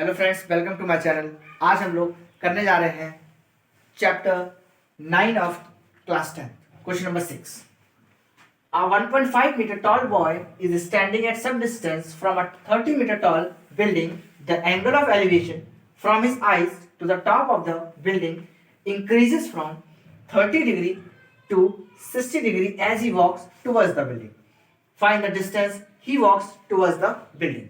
Hello friends, welcome to my channel. आज हम लोग करने जा रहे हैं chapter 9 of class 10, question number 6। A 1.5 meter tall boy is standing at some distance from a 30 meter tall building. The angle of elevation from his eyes to the top of the building increases from 30 degree to 60 degree as he walks towards the building. Find the distance he walks towards the building.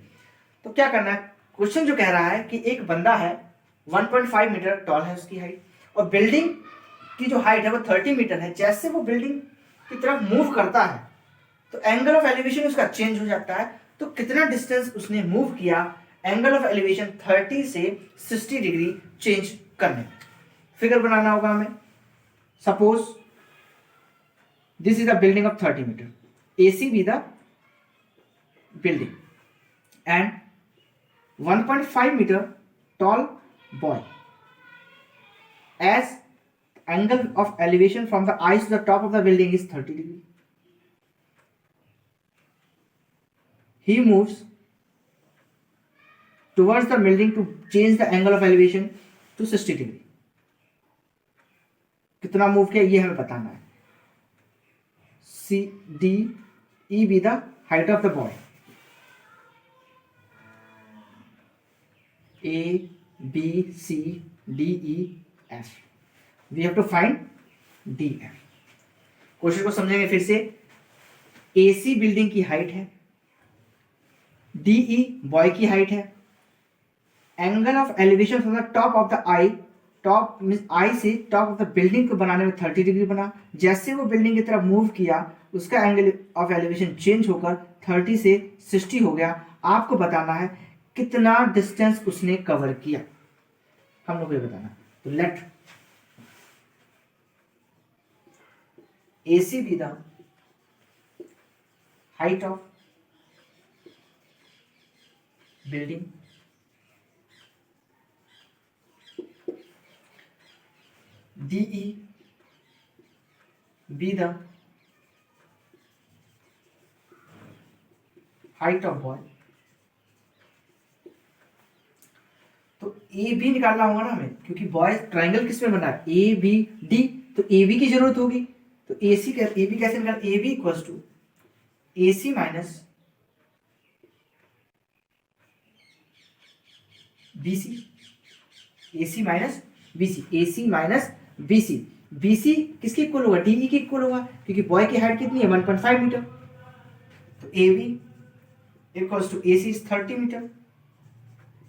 तो क्या करना है? Question जो कह रहा है कि एक बंदा है, 1.5 मीटर टॉल है उसकी हाइट, और बिल्डिंग की जो हाइट है वो 30 मीटर है। जैसे वो बिल्डिंग की तरफ मूव करता है तो एंगल ऑफ एलिवेशन उसका चेंज हो जाता है। तो कितना डिस्टेंस उसने मूव किया एंगल ऑफ एलिवेशन 30 से 60 डिग्री चेंज करने। फिगर बनाना होगा हमें। Suppose this is the building of 30 meter, AC be the building and 1.5 meter tall boy, as angle of elevation from the eyes to the top of the building is 30 degree. He moves towards the building to change the angle of elevation to 60 degree. कितना move किया ये हमें बताना है। CDE be the height of the boy. A, B, C, D, E, F. We have to find D, F. Question को समझेंगे फिर से। AC बिल्डिंग की हाइट है, DE बॉय की हाइट है। Angle of elevation from the top of the I, top means I से top of the building को बनाने में 30 डिग्री बना। जैसे वो बिल्डिंग की तरफ मूव किया उसका एंगल ऑफ एलिवेशन चेंज होकर 30 से 60 हो गया। आपको बताना है कितना डिस्टेंस उसने कवर किया, हम लोग को ये बताना। तो let AC be the height of building, DE be the height of boy. तो ए बी निकालना होगा ना हमें, क्योंकि बॉय ट्राइंगल किस में बना है, ए बी डी, तो ए बी की जरूरत होगी। तो ए बी कैसे निकाल, A B equals to AC minus BC, AC minus BC, AC minus BC। BC किसके इक्वल होगा, DE के इक्वल होगा, क्योंकि बॉय की हाइट कितनी है 1.5 मीटर। तो AB equals to AC is 30 meter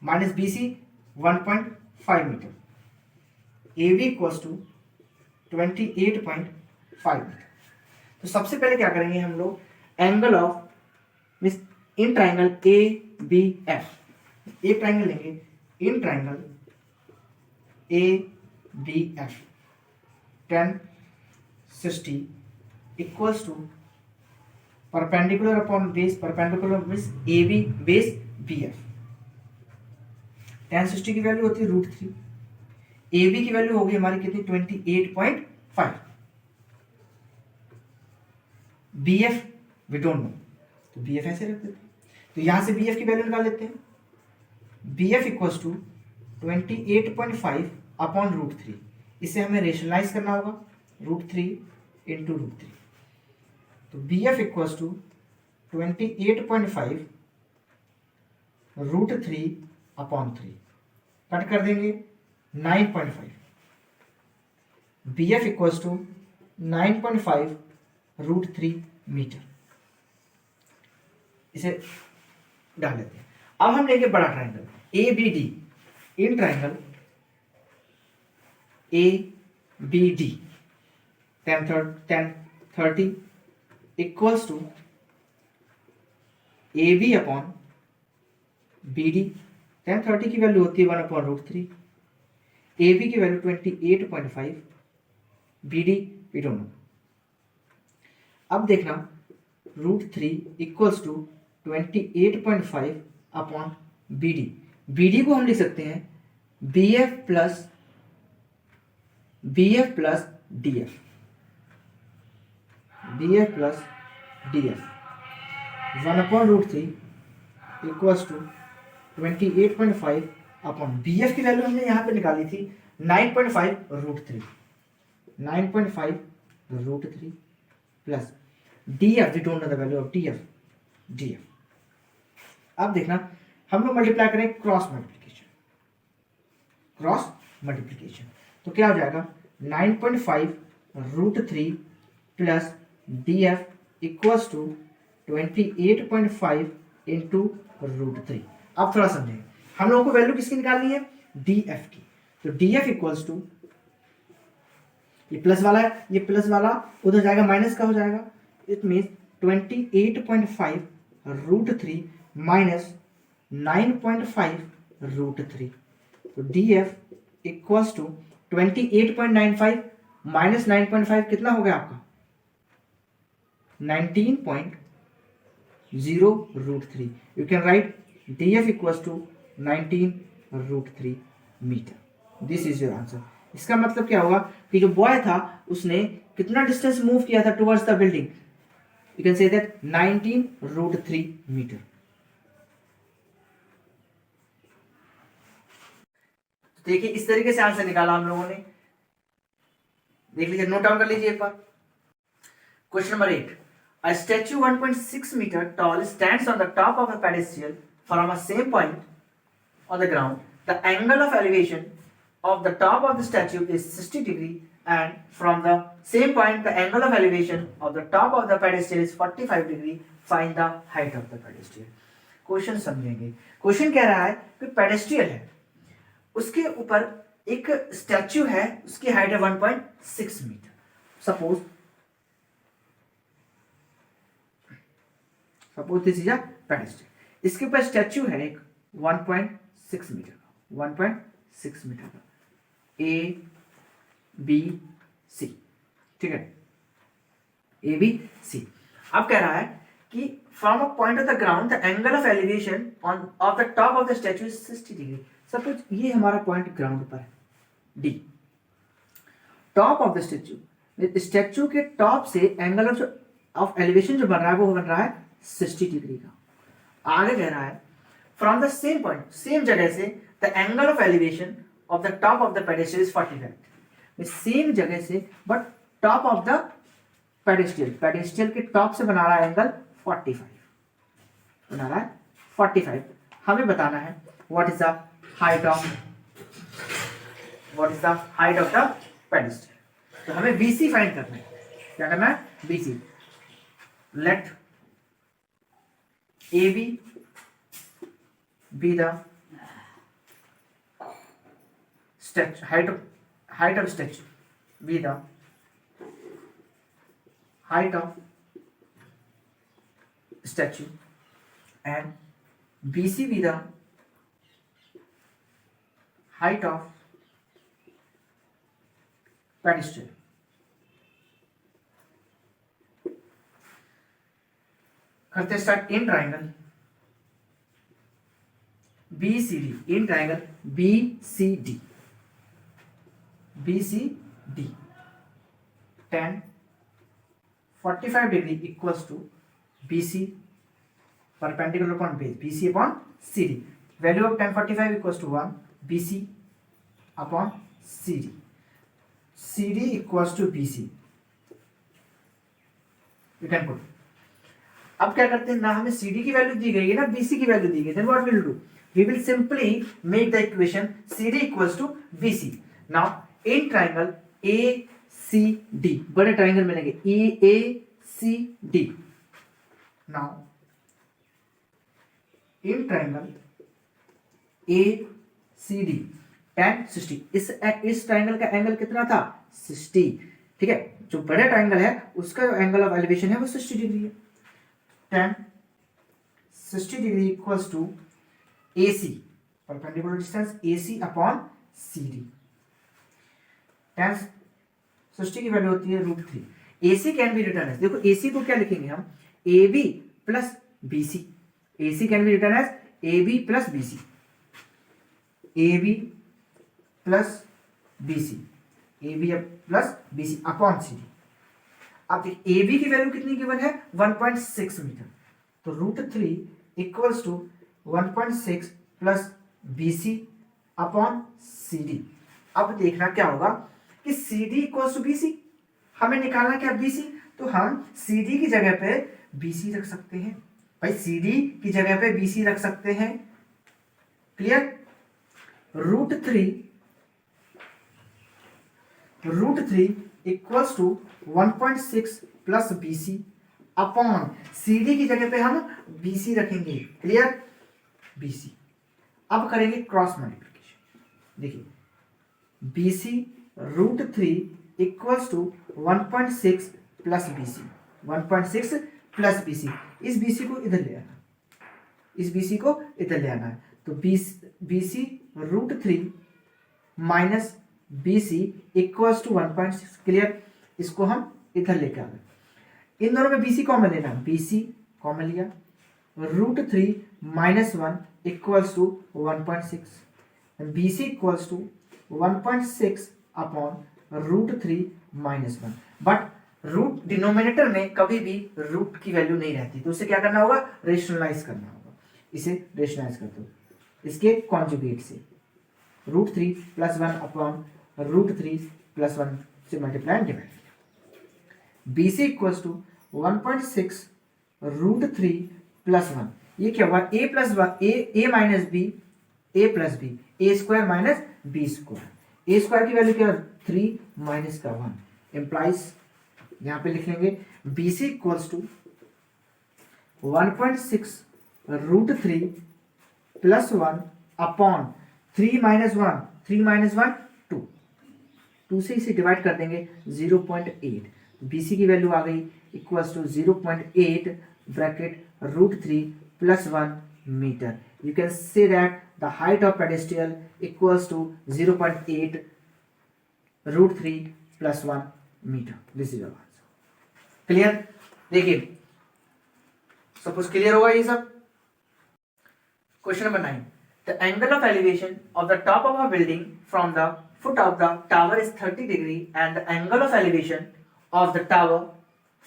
minus BC 1.5 meter. AB equals to 28.5 meter. तो सबसे पहले क्या करेंगे हम लोग, angle of means in triangle ABF, एक ट्राइंगल लेंगे in triangle ABF, tan 60 equals to perpendicular upon base, perpendicular means AB base BF। tan 60 की वैल्यू होती है √3, AB की वैल्यू होगी हमारी कितनी 28.5, BF वी डोंट नो, तो BF ऐसे रख देते हैं। तो यहां से BF की वैल्यू निकाल लेते हैं। BF equals to 28.5 upon √3। इसे हमें रेशनलाइज करना होगा, √3 इंटू √3। तो BF equals to 28.5 √3 upon 3, cut कर देंगे 9.5। BF equals to 9.5 √3 meter. इसे डाल लेते हैं। अब हम लेंगे बड़ा triangle ABD, in triangle ABD tan 30 equals to AB upon BD। tan 30 की वैल्यू होती है 1/√3, AB की value 28.5, BD we don't know. अब देखना √3 equals to 28.5 upon BD। BD को हम लिख सकते हैं BF plus DF, BF plus DF 1/√3 equals to 28.5 upon B F की वैल्यू हमने यहाँ पे निकाली थी 9.5 root three, 9.5 root three plus D F, we don't know the value of D F, D F. अब देखना हम लोग मल्टीप्लाई करें क्रॉस मल्टीप्लीकेशन, क्रॉस मल्टीप्लीकेशन तो क्या हो जाएगा 9.5 root three plus D F equals to 28.5 into root three. अब थोड़ा समझेंगे, हम लोगों को वैल्यू किसकी निकालनी है, डी एफ की। तो डी एफ इक्वल्स टू, ये प्लस वाला है, ये प्लस वाला उधर जाएगा माइनस का हो जाएगा, it means 28.5 root three minus 9.5 root three. तो D F equals to 28.95 minus 9.5 कितना हो गया आपका 19.0 root three. You can write D F equals to 19 root three meter. This is your answer. इसका मतलब क्या होगा कि जो बॉय था उसने कितना डिस्टेंस मूव किया था towards the building, you can say that 19 root three meter. देखिए इस तरीके से आंसर निकाला हम लोगों ने, देख लीजिए, नोट डाउन कर लीजिए एक बार। Question number 8, a statue 1.6 meter tall stands on the top of a pedestal from a same point on the ground. The angle of elevation of the top of the statue is 60 degree and from the same point the angle of elevation of the top of the pedestal is 45 degree. Find the height of the pedestal. Question समझेंगे। Question कह रहा है कि पेडेस्ट्रियल है, उसके ऊपर एक statue है, उसकी हाइट है 1.6 meter. Suppose this is a pedestrian, इसके ऊपर स्टैच्यू है एक 1.6 मीटर का, 1.6 मीटर का, ए बी सी, ठीक है, ए बी सी। अब कह रहा है कि from a point of the ground the angle of elevation on off the top of the statue is 60 degree. Suppose ये हमारा पॉइंट ग्राउंड पर है D, top of the statue, statue के टॉप से एंगल ऑफ एलिवेशन जो बन रहा है वो बन रहा है 60 डिग्री का। आगे कह रहा है from the same point, same जगह से the angle of elevation of the top of the pedestal is 45। Same जगह से but top of the pedestal, pedestal के टॉप से बना रहा है एंगल 45, बना रहा है 45। हमें बताना है what is the height of the pedestal. तो हमें BC फाइंड करना है। क्या करना है, BC। Let AB be the statue, height of statue be the height of statue and BC be the height of pedestal. करते start in triangle BCD, in triangle BCD, tan 45 degree equals to BC perpendicular upon base, BC upon CD। Value of tan 45 equals to 1, BC upon CD, CD equals to BC। You can put. अब क्या करते हैं, ना हमें CD की value दी गई है ना BC की वैल्यू दी गई, then what will do, we will simply make the equation CD equals to BC. Now in triangle ACD, बड़े ट्राइंगल मिलेंगे AACD. Now in triangle ACD tan 60, इस ट्राइंगल का एंगल कितना था 60, ठीक है। जो बड़े ट्राइंगल है उसका एंगल ऑफ एलिवेशन है वो 60 डिग्री है। tan 60 degree equals to AC, perpendicular distance AC upon CD। tan 60 की वैल्यू होती है √3। AC can be written as, देखो AC को क्या लिखेंगे हम, AB plus BC। AC can be written as AB plus BC, AB plus BC, AB plus BC upon CD। अब AB की वैल्यू कितनी गिवन है 1.6 मीटर, तो √3 equals to 1.6 plus BC upon C D. अब देखना क्या होगा कि C D equals to B C, हमें निकालना क्या बी सी, तो हम सी डी की जगह पे बी सी रख सकते हैं। भाई सी डी की जगह पे बी सी रख सकते हैं, clear. √3 equals to 1.6 plus B C upon C D की जगह पे हम बी सी रखेंगे, क्लियर, बी सी। अब करेंगे क्रॉस मल्टीप्लिकेशन, देखिए B C √3 equals to 1.6 plus B C, 1.6 plus B C. इस बी सी को इधर ले आना, इस बी सी को इधर ले आना है, तो B C √3 minus B C equals to 1.6, clear. इसको हम इधर लेके आ गए, इन दोनों में बी सी कॉमन लेना, बी सी कॉमन लिया, √3 minus 1 equals to 1.6, B C equals to 1.6 upon √3 minus 1। But root denominator में कभी भी रूट की वैल्यू नहीं रहती, तो उसे क्या करना होगा, रेशनलाइज करना होगा। इसे रेशनलाइज कर दो इसके कॉन्जुगेट से, √3 प्लस 1 अपॉन √3 प्लस 1 से multiply and divide. B C equals to 1.6 √3 plus 1, ये क्या हुआ, A plus A minus B, A plus B, A square minus B square. A square की वैल्यू क्या, 3 माइनस का 1 इम्प्लाइज, यहां पे लिख लेंगे B C equals to 1.6 √3 plus 1 upon 3 minus 1, 3 minus 1 2, 2 से इसे डिवाइड कर देंगे 0.8, बी सी की वैल्यू आ गई equals to 0.8 bracket √3 plus 1 metre. You can say that the height of pedestal equals to 0.8 √3 plus 1 meter. This is your answer. Clear? देखिए, suppose clear होगा ये सब। Question number 9, the angle of elevation of the top of a building from the foot of the tower is 30 degree and the angle of elevation of the tower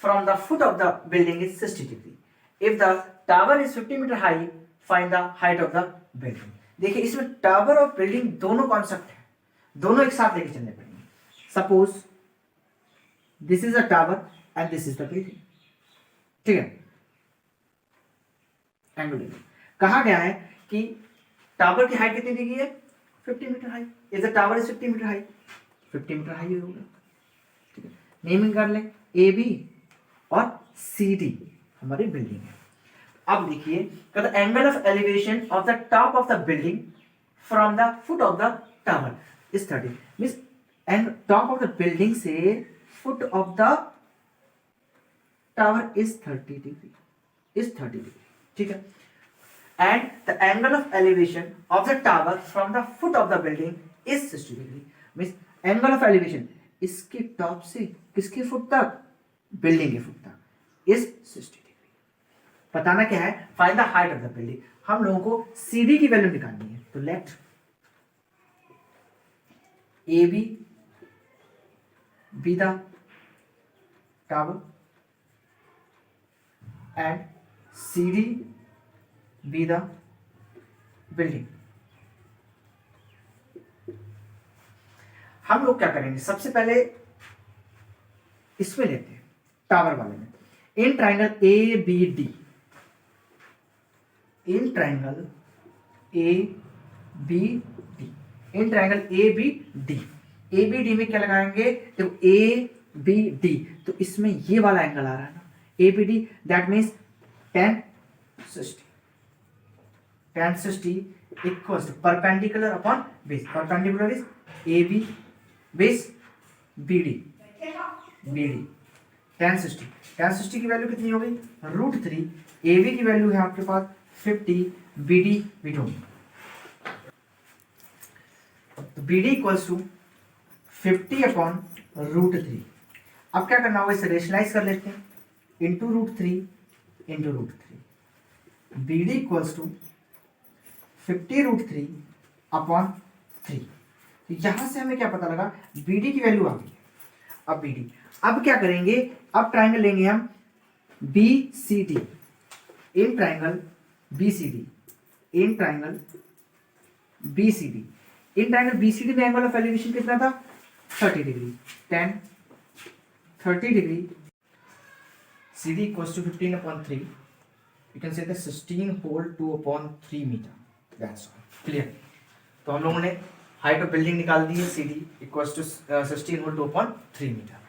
from the foot of the building is 60 degree. If the tower is 50 meter high, find the height of the building. देखिए इसमें tower और building दोनों concept है, दोनों एक साथ लेके चलने पड़ेंगे। Suppose this is a tower and this is the building, ठीक है। एंगल कहा गया है कि टावर की हाइट कितनी दी गई है, 50 metre high. Is the tower is 50 metre high, 50 metre high होगा, ठीक है। नेमिंग कर लें, ए बी और सी डी हमारी बिल्डिंग है। अब देखिए the angle of elevation of the top of the building from the foot of the tower is 30, means and top of the building से foot of the tower is 30 degree, is 30 degree, ठीक है। And the angle of elevation of the tower from the foot of the building is 60 degree, means angle of elevation इसके top से किसके foot तक, building के foot तक is 60 degree. बताना क्या है, find the height of the building. हम लोगों को सीडी की वैल्यू निकालनी है, तो let A B be the tower and C D be the building. हम लोग क्या करेंगे, सबसे पहले इसमें लेते हैं टावर वाले में, in triangle A B D, in triangle A B D, in triangle A B D, A B D में क्या लगाएंगे, तो ए बी डी, तो इसमें ये वाला एंगल आ रहा है ना, A B D, that means tan 60, tan 60 equals to perpendicular upon base, perpendicular is A B base B D, B D tan 60, tan 60 की वैल्यू कितनी हो गई, √3, ए बी की वैल्यू है आपके पास 50, बी डी वी डोंट, तो B D equals to 50 upon √3। अब क्या करना होगा, इसे रेशनलाइज कर लेते हैं, into √3 into √3, B D equals to 50 √3 upon 3। तो यहां से हमें क्या पता लगा, बी डी की वैल्यू आ गई। अब बी डी, अब क्या करेंगे, अब ट्राइंगल लेंगे हम B C D, in triangle B C D, in triangle B C D, in triangle BCD में एंगल ऑफ एलिवेशन कितना था 30 degree, 10 30 degree, CD equals to 15/3. You can say the 16 whole 2/3 meter. That's all. Clear? तो हम लोगों ने height of building निकाल दी है, CD equals to 16 whole 2/3 meter.